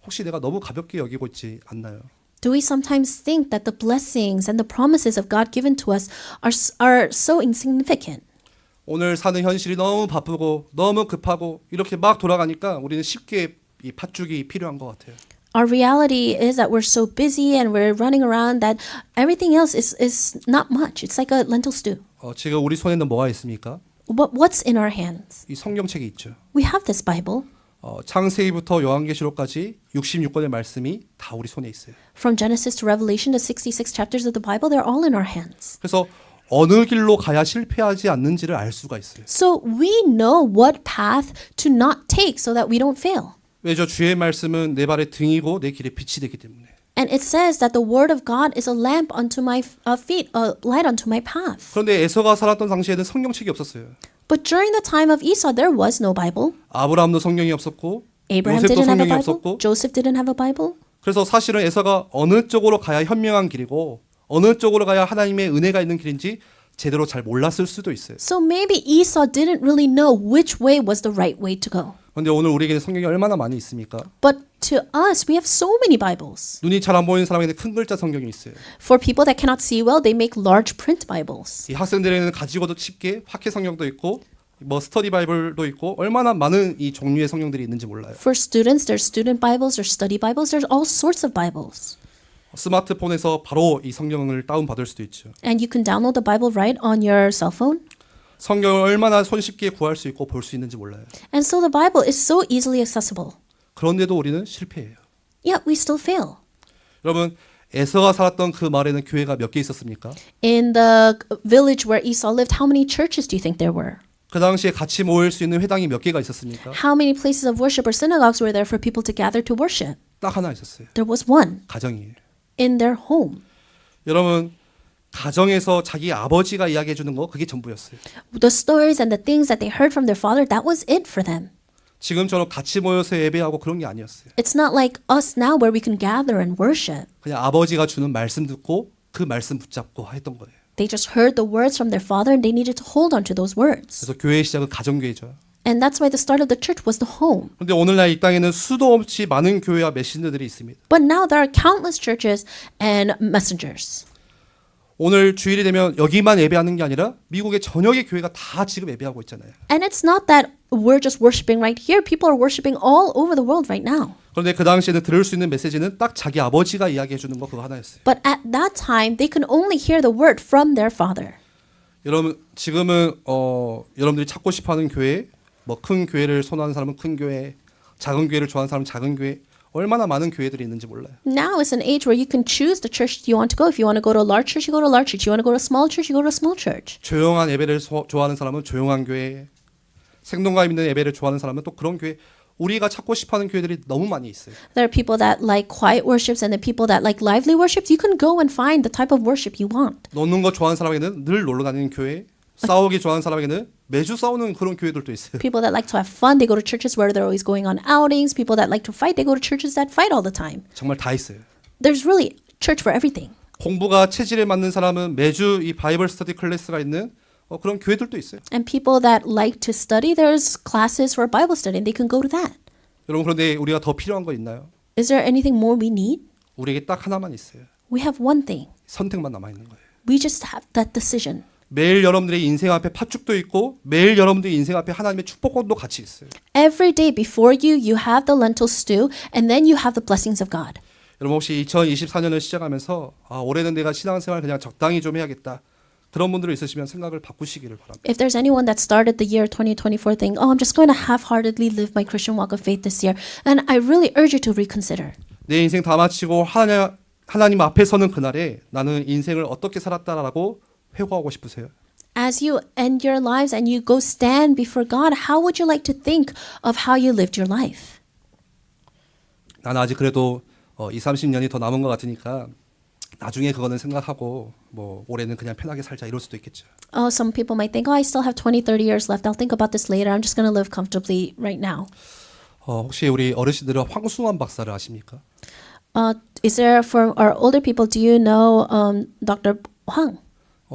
혹시 내가 너무 가볍게 여기고 있지 않나요? Do we sometimes think that the blessings and the promises of God given to us are so insignificant? 오늘 사는 현실이 너무 바쁘고 너무 급하고 이렇게 막 돌아가니까 우리는 쉽게 이 팥죽이 필요한 것 같아요. Our reality is that we're so busy and we're running around that everything else is not much. It's like a lentil stew. 지금 우리 손에는 뭐가 있습니까? What's in our hands? 이 성경책이 있죠. We have this Bible. 창세기부터 요한계시록까지 66권의 말씀이 다 우리 손에 있어요. From Genesis to Revelation, the 66 chapters of the Bible, they're all in our hands. 그래서 어느 길로 가야 실패하지 않는지를 알 수가 있어요. So we know what path to not take so that we don't fail. 왜죠? 주의 말씀은 내 발의 등이고 내 길의 빛이 되기 때문에. And it says that the word of God is a lamp unto my feet, a light unto my path. 그런데 에서가 살았던 당시에는 성경책이 없었어요. But during the time of Esau, there was no Bible. 아브라함도 성경이 없었고 Abraham 요셉도 didn't have a 성경이 Bible. 없었고 Joseph didn't have a Bible. 그래서 사실은 에서가 어느 쪽으로 가야 현명한 길이고 어느 쪽으로 가야 하나님의 은혜가 있는 길인지 제대로 잘 몰랐을 수도 있어요. So maybe Esau didn't really know which way was the right way to go. 그런데 오늘 우리에게 성경이 얼마나 많이 있습니까? But to us, we have so many Bibles. 눈이 잘 안 보이는 사람에게 큰 글자 성경이 있어요. For people that cannot see well, they make large print Bibles. 이 학생들에게는 가지고도 쉽게 학회 성경도 있고 뭐 스터디 바이블도 있고 얼마나 많은 이 종류의 성경들이 있는지 몰라요. For students, there's student Bibles, there's study Bibles, there's all sorts of Bibles. 스마트폰에서 바로 이 성경을 다운받을 수도 있죠. And you can download the Bible right on your cell phone. 성경을 얼마나 손쉽게 구할 수 있고 볼 수 있는지 몰라요. And so the Bible is so easily accessible. 그런데도 우리는 실패해요. Yet we still fail. 여러분 에서가 살았던 그 마을에는 교회가 몇 개 있었습니까? In the village where Esau lived, how many churches do you think there were? 그 당시에 같이 모일 수 있는 회당이 몇 개가 있었습니까? How many places of worship or synagogues were there for people to gather to worship? 딱 하나 있었어요. There was one 가정이에요. in their home. 여러분 가정에서 자기 아버지가 이야기해 주는 거 그게 전부였어요. The stories and the things that they heard from their father, that was it for them. 지금처럼 같이 모여서 예배하고 그런 게 아니었어요. It's not like us now where we can gather and worship. 그냥 아버지가 주는 말씀 듣고 그 말씀 붙잡고 했던 거예요. They just heard the words from their father and they needed to hold on to those words. 그래서 교회의 시작은 가정교회죠. And that's why the start of the church was the home. 그런데 오늘날 이 땅에는 수도 없이 많은 교회와 메신저들이 있습니다. But now there are countless churches and messengers. 오늘 주일이 되면 여기만 예배하는 게 아니라 미국의 전역의 교회가 다 지금 예배하고 있잖아요. And it's not that we're just worshiping right here. People are worshiping all over the world right now. 그런데 그 당시에는 들을 수 있는 메시지는 딱 자기 아버지가 이야기해 주는 거 그거 하나였어요. But at that time, they could only hear the word from their father. 여러분 지금은 여러분들이 찾고 싶어하는 교회, 뭐 큰 교회를 선호하는 사람은 큰 교회, 작은 교회를 좋아하는 사람은 작은 교회, 얼마나 많은 교회들이 있는지 몰라요. Now is an age where you can choose the church you want to go. If you want to go to a large church, you go to a large church. You want to go to a small church, you go to a small church. 조용한 예배를 좋아하는 사람은 조용한 교회, 생동감 있는 예배를 좋아하는 사람은 또 그런 교회. 우리가 찾고 싶어하는 교회들이 너무 많이 있어요. There are people that like quiet worships and the people that like lively worships. You can go and find the type of worship you want. 노는 거 좋아하는 사람에게는 늘 놀러 다니는 교회, 싸우기 좋아하는 사람에게는 매주 싸우는 그런 교회들도 있어요. People that like to have fun, they go to churches where they're always going on outings. People that like to fight, they go to churches that fight all the time. 정말 다 있어요. There's really church for everything. 공부가 체질에 맞는 사람은 매주 이 바이블 스터디 클래스가 있는 그런 교회들도 있어요. And people that like to study, there's classes for Bible study and they can go to that. 여러분 그런데 우리가 더 필요한 거 있나요? Is there anything more we need? 우리에게 딱 하나만 있어요. We have one thing. 선택만 남아 있는 거예요. We just have that decision. 매일 여러분들의 인생 앞에 팥죽도 있고 매일 여러분들의 인생 앞에 하나님의 축복권도 같이 있어요. Every day before you, you have the lentil stew and then you have the blessings of God. 여러분 혹시 2024년을 시작하면서 올해는 내가 신앙생활 그냥 적당히 좀 해야겠다. 그런 분들 있으시면 생각을 바꾸시기를 바랍니다. If there's anyone that started the year 2024 thinking, oh, I'm just going to half-heartedly live my Christian walk of faith this year, and I really urge you to reconsider. 내 인생 다 마치고 하나님 앞에 서는 그날에 나는 인생을 어떻게 살았다라고 회고하고 싶으세요? As you end your lives and you go stand before God, how would you like to think of how you lived your life? 나는 아직 그래도 20-30년이 더 남은 것 같으니까 나중에 그거는 생각하고 뭐 올해는 그냥 편하게 살자 이럴 수도 있겠죠. Oh, some people might think, oh, I still have 20, 30 years left. I'll think about this later. I'm just going to live comfortably right now. 혹시 우리 어르신들은 황승환 박사를 아십니까? Is there, for our older people, do you know Dr. Huang?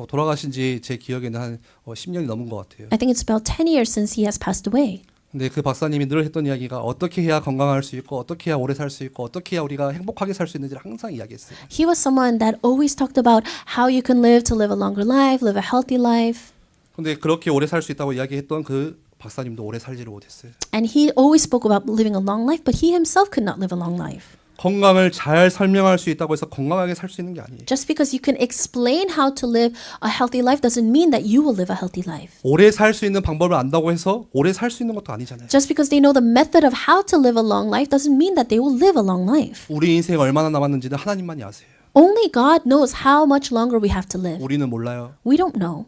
돌아가신 지 제 기억에는 한 10년이 넘은 것 같아요. I think it's about 10 years since he has passed away. 근데 그 박사님이 늘 했던 이야기가 어떻게 해야 건강할 수 있고 어떻게 해야 오래 살 수 있고 어떻게 해야 우리가 행복하게 살 수 있는지를 항상 이야기했어요. He was someone that always talked about how you can live to live a longer life, live a healthy life. 근데 그렇게 오래 살 수 있다고 이야기했던 그 박사님도 오래 살지를 못했어요. And he always spoke about living a long life, but he himself could not live a long life. 건강을 잘 설명할 수 있다고 해서 건강하게 살 수 있는 게 아니에요. Just because you can explain how to live a healthy life doesn't mean that you will live a healthy life. 오래 살 수 있는 방법을 안다고 해서 오래 살 수 있는 것도 아니잖아요. Just because they know the method of how to live a long life doesn't mean that they will live a long life. 우리 인생 얼마나 남았는지는 하나님만이 아세요. Only God knows how much longer we have to live. 우리는 몰라요. We don't know.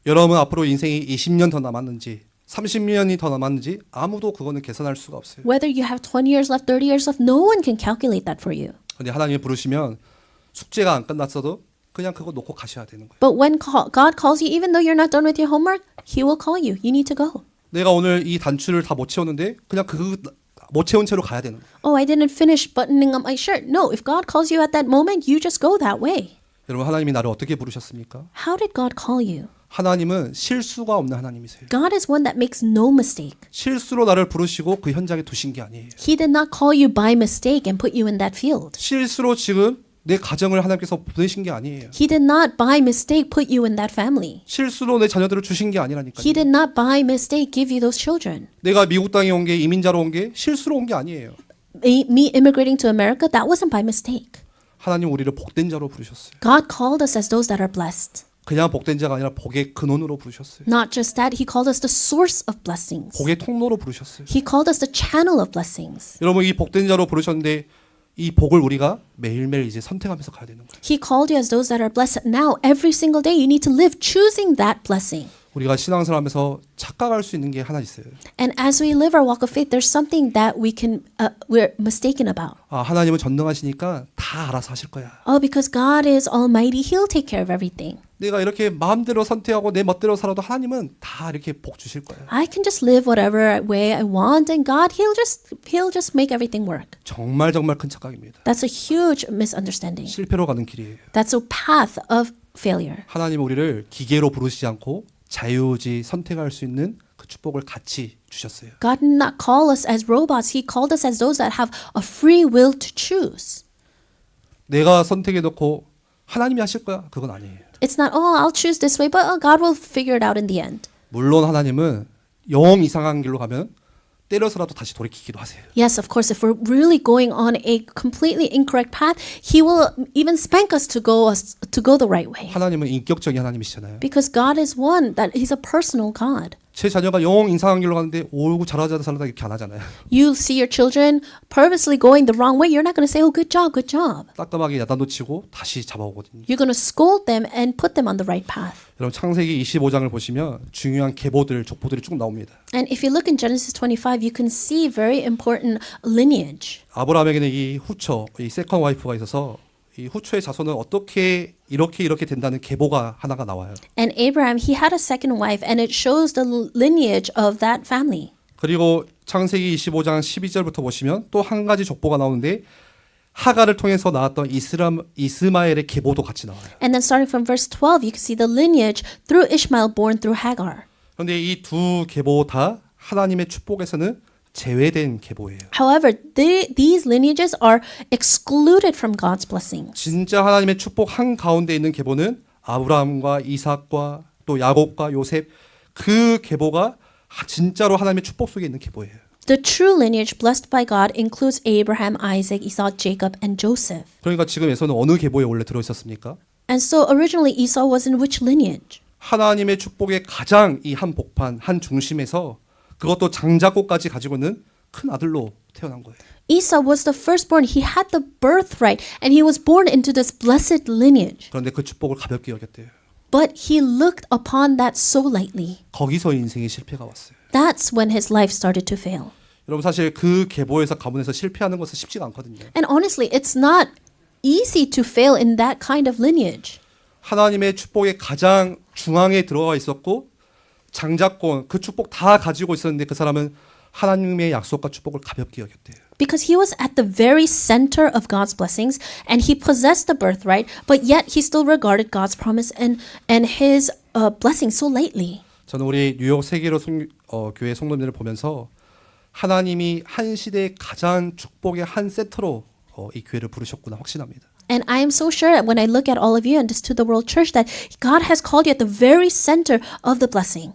여러분 앞으로 인생이 20년 더 남았는지 30년이 더 남았는지 아무도 그거는 계산할 수가 없어요. Whether you have 20 years left, 30 years left, no one can calculate that for you. 근데 하나님이 부르시면 숙제가 안 끝났어도 그냥 그거 놓고 가셔야 되는 거예요. But when God calls you, even though you're not done with your homework, He will call you. You need to go. 내가 오늘 이 단추를 다 못 채웠는데 그냥 그 못 채운 채로 가야 되는 거예요. Oh, I didn't finish buttoning up my shirt. No, if God calls you at that moment, you just go that way. 여러분 하나님이 나를 어떻게 부르셨습니까? How did God call you? 하나님은 실수가 없는 하나님이세요. God is one that makes no mistake. 실수로 나를 부르시고 그 현장에 두신 게 아니에요. He did not call you by mistake and put you in that field. 실수로 지금 내 가정을 하나님께서 보내신 게 아니에요. He did not by mistake put you in that family. 실수로 내 자녀들을 주신 게 아니라니까요. He did not by mistake give you those children. 내가 미국 땅에 온 게 이민자로 온 게 실수로 온 게 아니에요. Me immigrating to America, that wasn't by mistake. 하나님 우리를 복된 자로 부르셨어요. God called us as those that are blessed. 그냥 복된 자가 아니라 복의 근원으로 부르셨어요. Not just that, He called us the source of blessings. 복의 통로로 부르셨어요. He called us the channel of blessings. 여러분 이 복된 자로 부르셨는데 이 복을 우리가 매일매일 이제 선택하면서 가야 되는 거예요. He called you as those that are blessed. Now, every single day, you need to live choosing that blessing. 우리가 신앙생활하면서 착각할 수 있는 게 하나 있어요. And as we live our walk of faith, there's something that we're mistaken about. 아, 하나님은 전능하시니까 다 알아서 하실 거야. Oh, because God is almighty, He'll take care of everything. 내가 이렇게 마음대로 선택하고 내 멋대로 살아도 하나님은 다 이렇게 복 주실 거예요. I can just live whatever way I want, and God, He'll just make everything work. 정말 큰 착각입니다. That's a huge misunderstanding. 실패로 가는 길이에요. That's a path of failure. 하나님은 우리를 기계로 부르시지 않고 자유지 선택할 수 있는 그 축복을 같이 주셨어요. God did not call us as robots. He called us as those that have a free will to choose. 내가 선택해 놓고 하나님이 하실 거야. 그건 아니에요. It's not, oh, I'll choose this way, but God will figure it out in the end. 물론 하나님은 영 이상한 길로 가면 때려서라도 다시 돌이키기도 하세요. Yes, of course, if we're really going on a completely incorrect path, He will even spank us to go the right way. 하나님은 인격적인 하나님이시잖아요. Because God is one, that He's a personal God. 제 자녀가 영 이상한 길로 가는데 오고 잘하자 이렇게 안 하잖아요. You see your children purposely going the wrong way, you're not going to say, oh, good job, good job. 따끔하게 야단놓치고 다시 잡아오거든요. You're going to scold them and put them on the right path. 여러분 창세기 25장을 보시면 중요한 계보들, 족보들이 쭉 나옵니다. And if you look in Genesis 25, you can see very important lineage. 아브라함에게는 이 후처, 이 세컨 와이프가 있어서 이 후처의 자손은 어떻게 이렇게 된다는 계보가 하나가 나와요. And Abraham, he had a second wife, and it shows the lineage of that family. 그리고 창세기 25장 12절부터 보시면 또 한 가지 족보가 나오는데 하가를 통해서 나왔던 이스마엘의 계보도 같이 나와요. And then starting from verse 12, you can see the lineage through Ishmael born through Hagar. 그런데 이 두 계보 다 하나님의 축복에서는 제외된 계보예요. However, these lineages are excluded from God's blessings. 진짜 하나님의 축복 한 가운데 있는 계보는 아브라함과 이삭과 또 야곱과 요셉 그 계보가 진짜로 하나님의 축복 속에 있는 계보예요. The true lineage blessed by God includes Abraham, Isaac, Esau, Jacob, and Joseph. 그러니까 지금 에서는 어느 계보에 원래 들어 있었습니까? And so originally Esau was in which lineage? 하나님의 축복의 가장 이 한 복판, 한 중심에서 그것도 장자꽃까지 가지고 있는 큰 아들로 태어난 거예요. Esau was the firstborn. He had the birthright, and he was born into this blessed lineage. 그런데 그 축복을 가볍게 여겼대요. But he looked upon that so lightly. 거기서 인생의 실패가 왔어요. That's when his life started to fail. 여러분 사실 그 계보에서 가문에서 실패하는 것은 쉽지가 않거든요. And honestly, it's not easy to fail in that kind of lineage. 하나님의 축복의 가장 중앙에 들어가 있었고 장자권 그 축복 다 가지고 있었는데 그 사람은 하나님의 약속과 축복을 가볍게 여겼대요. Because he was at the very center of God's blessings and he possessed the birthright, but yet he still regarded God's promise and his blessing so lightly. 저는 우리 뉴욕 세계로 교회 성도님들을 보면서 하나님이 한 시대의 가장 축복의 한 세트로 이 교회를 부르셨구나 확신합니다. And I am so sure when I look at all of you and just to the world church that God has called you at the very center of the blessing.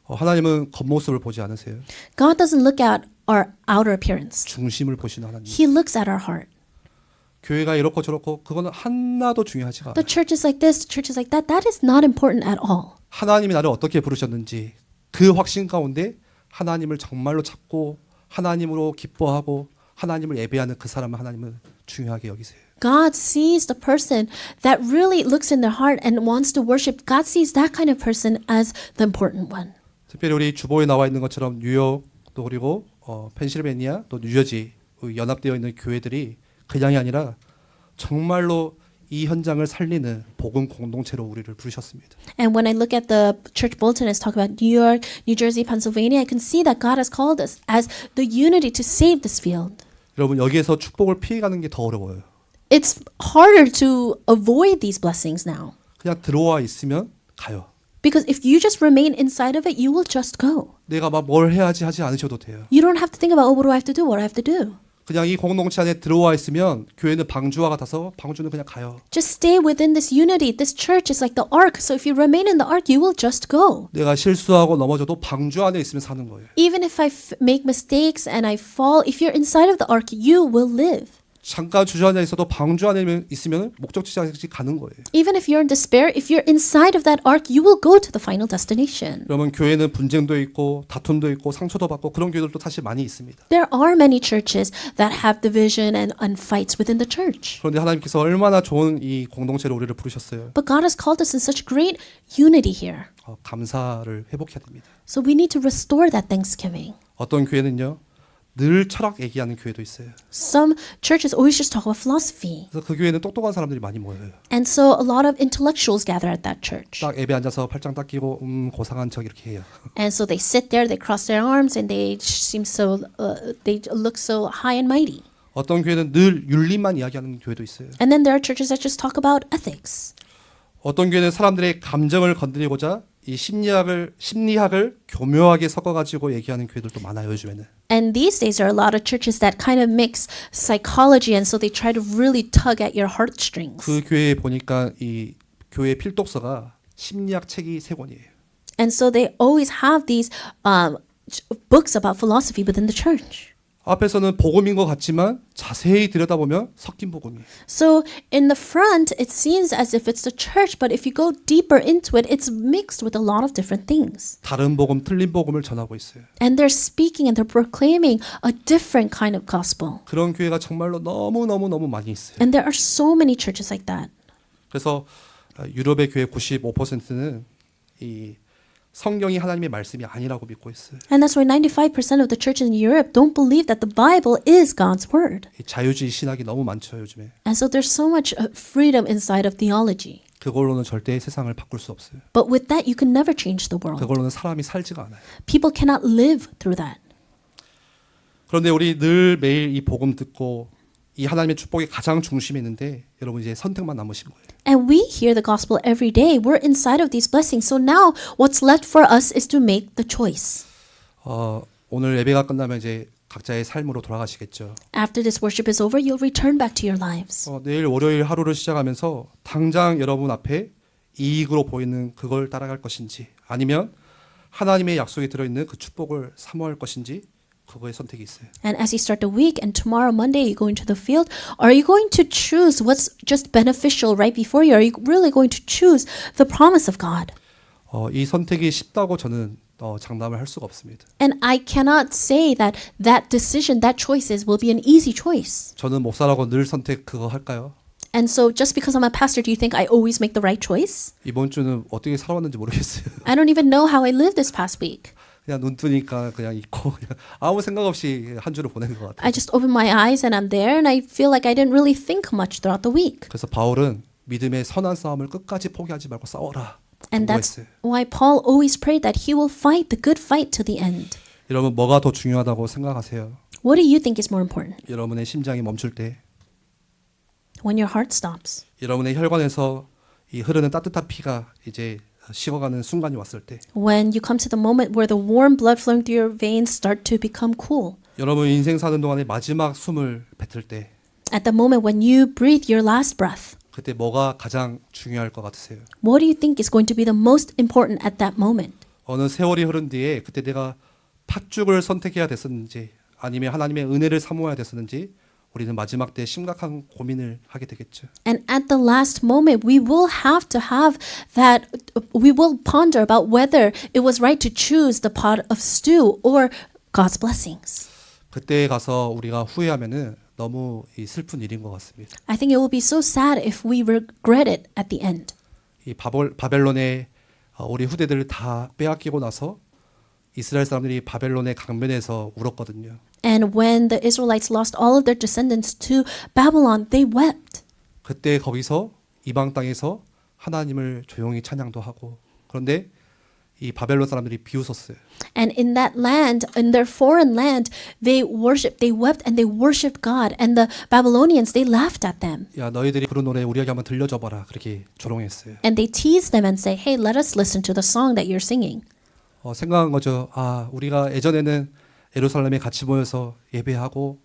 하나님은 겉모습을 보지 않으세요. God doesn't look at our outer appearance. 중심을 보시는 하나님. He looks at our heart. 교회가 이렇고 저렇고 그거는 하나도 중요하지가 The 않아요. church is like this, the church is like that. That is not important at all. 하나님이 나를 어떻게 부르셨는지 그 확신 가운데 하나님을 정말로 찾고 하나님으로 기뻐하고 하나님을 예배하는 그 사람을 하나님은 중요하게 여기세요. God sees the person that really looks in their heart and wants to worship. God sees that kind of person as the important one. 특별히 우리 주보에 나와 있는 것처럼 뉴욕 또 그리고 펜실베니아 또 뉴저지 연합되어 있는 교회들이 그냥이 아니라 정말로 이 현장을 살리는 복음 공동체로 우리를 부르셨습니다. And when I look at the church bulletin, it's talking about New York, New Jersey, Pennsylvania, I can see that God has called us as the unity to save this field. 여러분 여기에서 축복을 피해가는 게 더 어려워요. It's harder to avoid these blessings now. 그냥 들어와 있으면 가요. Because if you just remain inside of it, you will just go. 내가 막 뭘 해야지 하지 않으셔도 돼요. You don't have to think about, oh, what do I have to do? What do I have to do? 그냥 이 공동체 안에 들어와 있으면 교회는 방주와 같아서 방주는 그냥 가요. Just stay within this unity. This church is like the ark. So if you remain in the ark, you will just go. 내가 실수하고 넘어져도 방주 안에 있으면 사는 거예요. Even if I make mistakes and I fall, if you're inside of the ark, you will live. 잠깐 주저앉아 있어도 방주 안에 있으면 목적지까지 가는 거예요. Even if you're in despair, if you're inside of that ark, you will go to the final destination. 여러분 교회는 분쟁도 있고 다툼도 있고 상처도 받고 그런 교회들도 사실 많이 있습니다. There are many churches that have division and fights within the church. 그런데 하나님께서 얼마나 좋은 이 공동체로 우리를 부르셨어요. But God has called us in such great unity here. 감사를 회복해야 됩니다. So we need to restore that thanksgiving. 어떤 교회는요. 늘 철학 얘기하는 교회도 있어요. Some churches always just talk about philosophy. 그래서 그 교회는 똑똑한 사람들이 많이 모여요. And so a lot of intellectuals gather at that church. 딱 예배 앉아서 팔짱 딱 끼고 고상한 척 이렇게 해요. And so they sit there, they cross their arms, and they seem so, they look so high and mighty. 어떤 교회는 늘 윤리만 이야기하는 교회도 있어요. And then there are churches that just talk about ethics. 어떤 교회는 사람들의 감정을 건드리고자 이 심리학을 교묘하게 섞어가지고 얘기하는 교회들도 많아요 요즘에는. And these days there are a lot of churches that kind of mix psychology, and so they try to really tug at your heartstrings. 그 교회에 보니까 이 교회 필독서가 심리학 책이 3권이에요. And so they always have these books about philosophy within the church. 앞에서는 복음인 것 같지만 자세히 들여다보면 섞인 복음이에요. So in the front, it seems as if it's the church, but if you go deeper into it, it's mixed with a lot of different things. 다른 복음, 틀린 복음을 전하고 있어요. And they're speaking and they're proclaiming a different kind of gospel. 그런 교회가 정말로 너무 많이 있어요. And there are so many churches like that. 그래서 유럽의 교회 95%는 이 성경이 하나님의 말씀이 아니라고 믿고 있어요. And that's why 95% of the churches in Europe don't believe that the Bible is God's word. 이 자유주의 신학이 너무 많죠 요즘에. And so there's so much freedom inside of theology. 그걸로는 절대 세상을 바꿀 수 없어요. But with that, you can never change the world. 그걸로는 사람이 살지가 않아요. People cannot live through that. 그런데 우리 늘 매일 이 복음 듣고 이 하나님의 축복의 가장 중심에 있는데 여러분 이제 선택만 남으신 거예요. And we hear the gospel every day. We're inside of these blessings. So now what's left for us is to make the choice. 오늘 예배가 끝나면 이제 각자의 삶으로 돌아가시겠죠. After this worship is over, you'll return back to your lives. 내일 월요일 하루를 시작하면서 당장 여러분 앞에 이익으로 보이는 그걸 따라갈 것인지 아니면 하나님의 약속에 들어있는 그 축복을 사모할 것인지 그거의 선택이 있어요. And as you start the week and tomorrow Monday you go into the field, are you going to choose what's just beneficial right before you? Are you really going to choose the promise of God? 이 선택이 쉽다고 저는 장담을 할 수가 없습니다. And I cannot say that that decision, that choices will be an easy choice. 저는 목사라고 늘 선택 그거 할까요? And so just because I'm a pastor, do you think I always make the right choice? 이번 주는 어떻게 살아왔는지 모르겠어요. I don't even know how I lived this past week. 그냥 눈 뜨니까 그냥 있고 그냥 아무 생각 없이 한 주를 보낸 것 같아요. I just open my eyes and I'm there and I feel like I didn't really think much throughout the week. 그래서 바울은 믿음의 선한 싸움을 끝까지 포기하지 말고 싸워라. And that's 경고했어요. why Paul always prayed that he will fight the good fight to the end. 여러분 뭐가 더 중요하다고 생각하세요? What do you think is more important? 여러분의 심장이 멈출 때, When your heart stops. 여러분의 혈관에서 이 흐르는 따뜻한 피가 이제 식어가는 순간이 왔을 때 when you come to the moment where the warm blood flowing through your veins start to become cool. 여러분 인생 사는 동안에 마지막 숨을 뱉을 때 At the moment when you breathe your last breath, 그때 뭐가 가장 중요할 것 같으세요? what do you think is going to be the most important at that moment? 어느 세월이 흐른 뒤에 그때 내가 팥죽을 선택해야 됐었는지 아니면 하나님의 은혜를 사모해야 됐었는지 우리는 마지막 때 심각한 고민을 하게 되겠죠. And at the last moment, we will have to have that, we will ponder about whether it was right to choose the pot of stew or God's blessings. 그때 가서 우리가 후회하면은 너무 이 슬픈 일인 것 같습니다. I think it will be so sad if we regret it at the end. 이 바벨론에 우리 후대들을 다 빼앗기고 나서 이스라엘 사람들이 바벨론의 강변에서 울었거든요. And when the Israelites lost all of their descendants to Babylon, they wept. 그때 거기서 이방 땅에서 하나님을 조용히 찬양도 하고 그런데 이 바벨론 사람들이 비웃었어요. And in that land, in their foreign land, they wept and they worshipped God. And the Babylonians, they laughed at them. 야 너희들이 부른 노래 우리에게 한번 들려줘 봐라. 그렇게 조롱했어요. And they teased them and say, hey, let us listen to the song that you're singing. 생각한 거죠. 아 우리가 예전에는 예루살렘에 같이 모여서 예배하고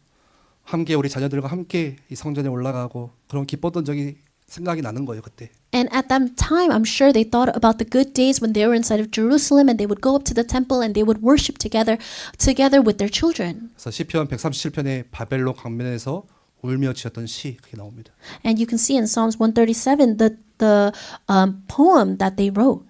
함께 우리 자녀들과 함께 이 성전에 올라가고 그런 기뻤던 적이 생각이 나는 거예요 그때. And at that time, I'm sure they thought about the good days when they were inside of Jerusalem and they would go up to the temple and they would worship together with their children. 그래서 시편 137편의 바벨론 강변에서 울며 지었던 시 그게 나옵니다. And you can see in Psalms 137 the poem that they wrote.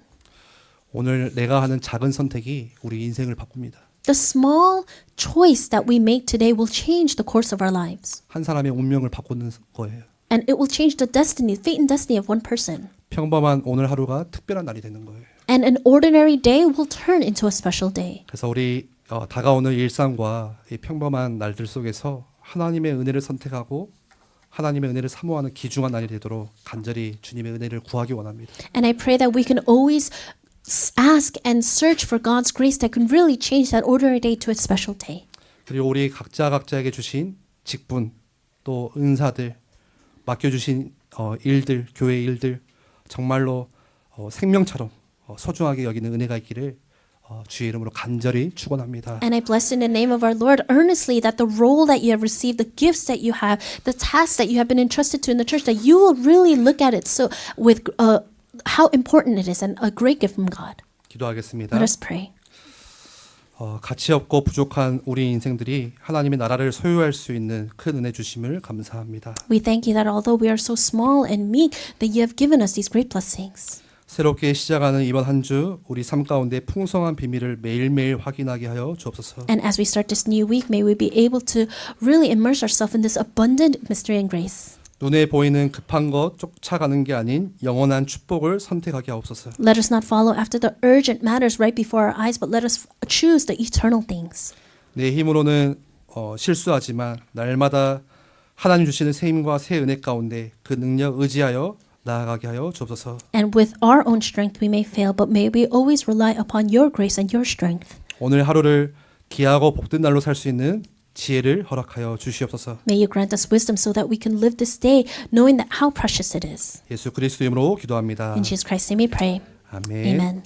오늘 내가 하는 작은 선택이 우리 인생을 바꿉니다. The small choice that we make today will change the course of our lives. 한 사람의 운명을 바꾸는 거예요. And it will change the fate and destiny of one person. 평범한 오늘 하루가 특별한 날이 되는 거예요. And an ordinary day will turn into a special day. 그래서 우리 다가오는 일상과 이 평범한 날들 속에서 하나님의 은혜를 선택하고 하나님의 은혜를 사모하는 귀중한 날이 되도록 간절히 주님의 은혜를 구하기 원합니다. And I pray that we can always ask and search for God's grace that can really change that ordinary day to a special day. 그리고 우리 각자에게 주신 직분 또 은사들 맡겨주신 일들 교회 일들 정말로 생명처럼 소중하게 여기는 은혜가 있기를 주의 이름으로 간절히 축원합니다. And I bless in the name of our Lord earnestly that the role that you have received, the gifts that you have, the tasks that you have been entrusted to in the church, that you will really look at it so with how important it is and a great gift from God. 기도하겠습니다. Let us pray. 가치 없고 부족한 우리 인생들이 하나님의 나라를 소유할 수 있는 큰 은혜 주심을 감사합니다. We thank you that although we are so small and meek, that you have given us these great blessings. 새롭게 시작하는 이번 한 주 우리 삶 가운데 풍성한 비밀을 매일매일 확인하게 하여 주옵소서. And as we start this new week, may we be able to really immerse ourselves in this abundant mystery and grace. 눈에 보이는 급한 것 쫓아가는 게 아닌 영원한 축복을 선택하게 하옵소서. Let us not follow after the urgent matters right before our eyes, but let us choose the eternal things. 내 힘으로는 실수하지만 날마다 하나님 주시는 새 힘과 새 은혜 가운데 그 능력 의지하여 나아가게 하여 주옵소서. And with our own strength we may fail, but may we always rely upon your grace and your strength. 오늘 하루를 귀하고 복된 날로 살 수 있는 지혜를 허락하여 주시옵소서. May you grant us wisdom so that we can live this day knowing that how precious it is. 예수 그리스도 이름으로 기도합니다. In Jesus Christ's name we pray. 아멘. Amen.